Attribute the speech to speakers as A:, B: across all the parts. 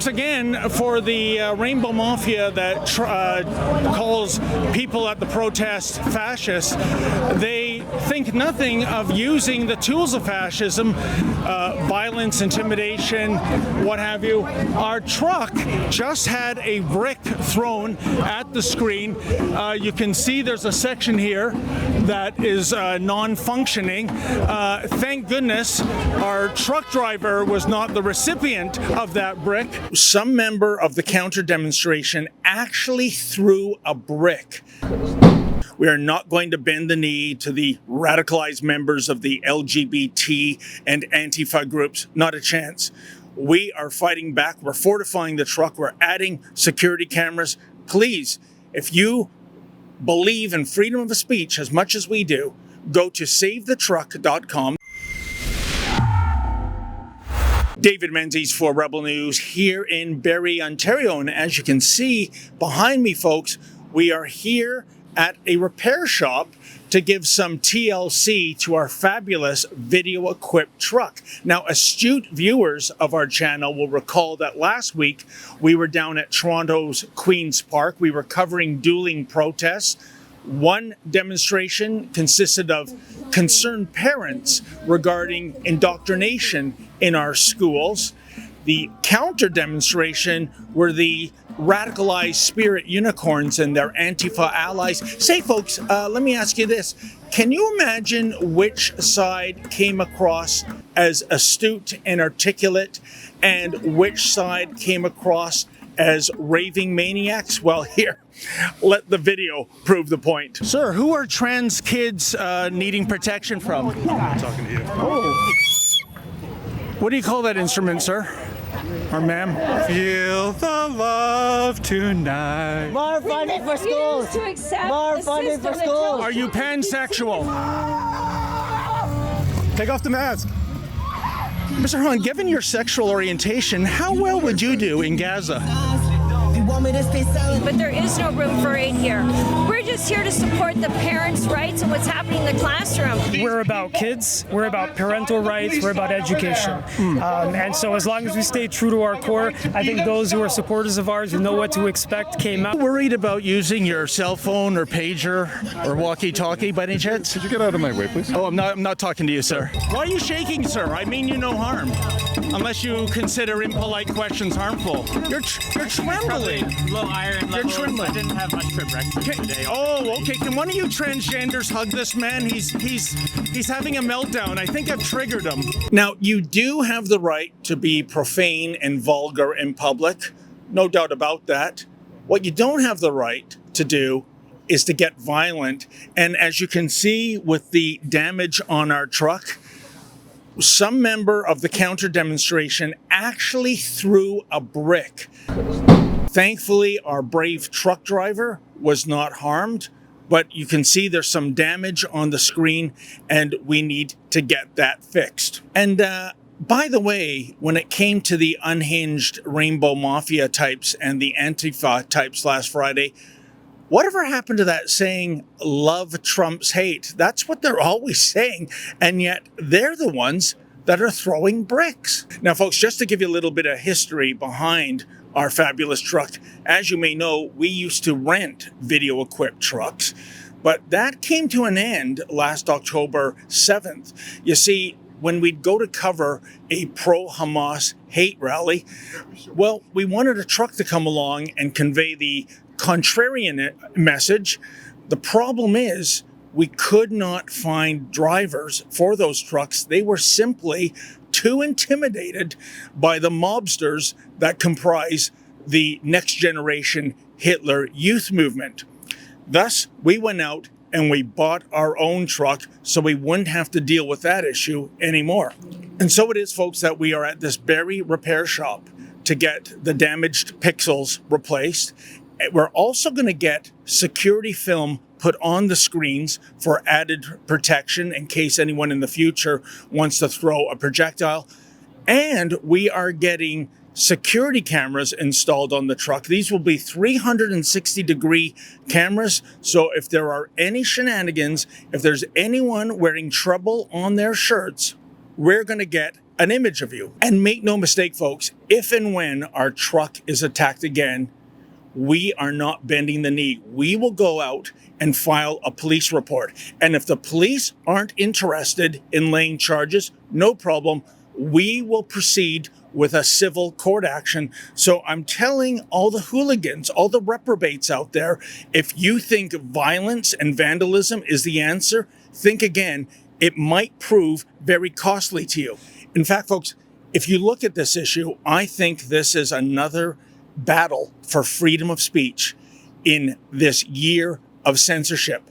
A: Once again, for the Rainbow Mafia that calls people at the protest fascists, they think nothing of using the tools of fascism, violence, intimidation, what have you. Our truck just had a brick thrown at the screen. You can see there's a section here that is non-functioning. Thank goodness our truck driver was not the recipient of that brick. Some member of the counter demonstration actually threw a brick. We are not going to bend the knee to the radicalized members of the LGBT and Antifa groups. Not a chance. We are fighting back. We're fortifying the truck. We're adding security cameras. Please, if you believe in freedom of speech as much as we do, go to savethetruck.com. David Menzies for Rebel News here in Barrie, Ontario. And as you can see behind me, folks, we are here at a repair shop to give some TLC to our fabulous video-equipped truck. Now, astute viewers of our channel will recall that last week we were down at Toronto's Queen's Park. We were covering dueling protests. One demonstration consisted of concerned parents regarding indoctrination in our schools. The counter demonstration were the radicalized spirit unicorns and their Antifa allies. Say, folks, let me ask you this. Can you imagine which side came across as astute and articulate and which side came across as raving maniacs? Well, here, let the video prove the point. Sir, who are trans kids needing protection from?
B: I'm talking to you.
A: Oh. What do you call that instrument, sir? Or ma'am?
B: Feel the love tonight.
C: More funding for schools. More funding for schools.
A: Are you pansexual?
B: Take off the mask.
A: Mr. Hahn, given your sexual orientation, how well would you do in Gaza?
D: But there is no room for hate here. We're just here to support the parents' rights and what's happening in the classroom.
E: We're about kids, we're about parental rights, we're about education. And so as long as we stay true to our core, I think those who are supporters of ours, who know what to expect, came out.
A: Worried about using your cell phone or pager or walkie-talkie by any chance?
B: Could you get out of my way, please?
A: Oh, I'm not talking to you, sir. Why are you shaking, sir? I mean you no harm. Unless you consider impolite questions harmful. You're trembling.
F: Low iron levels.
A: You're trembling.
F: I didn't have much for breakfast today.
A: Oh, okay. Can one of you transgenders hug this man? He's having a meltdown. I think I've triggered him. Now, you do have the right to be profane and vulgar in public. No doubt about that. What you don't have the right to do is to get violent. And as you can see with the damage on our truck, some member of the counter demonstration actually threw a brick. Thankfully, our brave truck driver was not harmed, but you can see there's some damage on the screen and we need to get that fixed. And by the way, when it came to the unhinged Rainbow Mafia types and the Antifa types last Friday, whatever happened to that saying, love trumps hate? That's what they're always saying, and yet they're the ones that are throwing bricks. Now, folks, just to give you a little bit of history behind our fabulous truck, as you may know, we used to rent video-equipped trucks, but that came to an end last October 7th. You see, when we'd go to cover a pro-Hamas hate rally, well, we wanted a truck to come along and convey the contrarian message. The problem is we could not find drivers for those trucks. They were simply too intimidated by the mobsters that comprise the next generation Hitler youth movement. Thus, we went out and we bought our own truck so we wouldn't have to deal with that issue anymore. And so it is, folks, that we are at this Barrie repair shop to get the damaged pixels replaced. We're also going to get security film put on the screens for added protection in case anyone in the future wants to throw a projectile. And we are getting security cameras installed on the truck. These will be 360-degree cameras. So if there are any shenanigans, if there's anyone wearing trouble on their shirts, we're going to get an image of you. And make no mistake, folks, if and when our truck is attacked again, we are not bending the knee. We will go out and file a police report. And if the police aren't interested in laying charges, no problem. We will proceed with a civil court action. So I'm telling all the hooligans, all the reprobates out there, if you think violence and vandalism is the answer, think again. It might prove very costly to you. In fact, folks, if you look at this issue, I think this is another battle for freedom of speech in this year of censorship.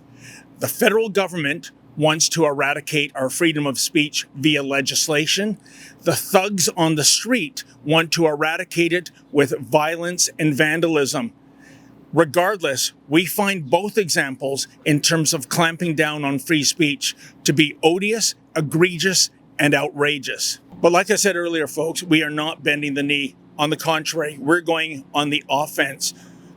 A: The federal government wants to eradicate our freedom of speech via legislation. The thugs on the street want to eradicate it with violence and vandalism. Regardless, we find both examples in terms of clamping down on free speech to be odious, egregious, and outrageous. But like I said earlier, folks, we are not bending the knee. On the contrary, we're going on the offense.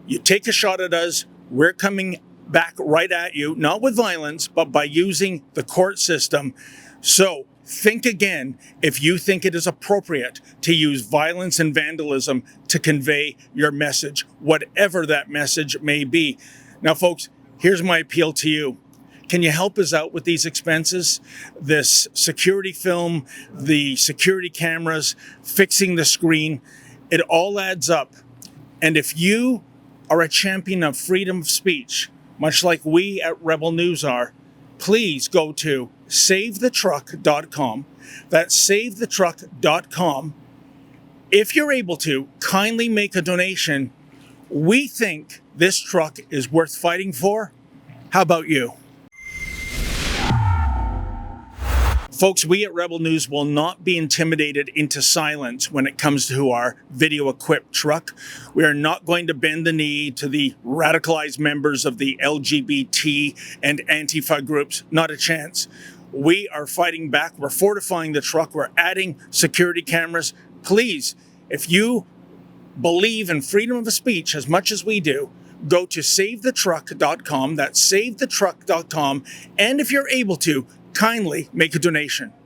A: You take a shot at us, we're coming back right at you, not with violence, but by using the court system. So think again if you think it is appropriate to use violence and vandalism to convey your message, whatever that message may be. Now, folks, here's my appeal to you. Can you help us out with these expenses? This security film, the security cameras, fixing the screen, it all adds up. And if you are a champion of freedom of speech, much like we at Rebel News are, please go to savethetruck.com. That's savethetruck.com. If you're able to, kindly make a donation. We think this truck is worth fighting for. How about you? Folks, we at Rebel News will not be intimidated into silence when it comes to our video-equipped truck. We are not going to bend the knee to the radicalized members of the LGBT and Antifa groups. Not a chance. We are fighting back. We're fortifying the truck. We're adding security cameras. Please, if you believe in freedom of speech as much as we do, go to savethetruck.com. That's savethetruck.com. And if you're able to, kindly make a donation.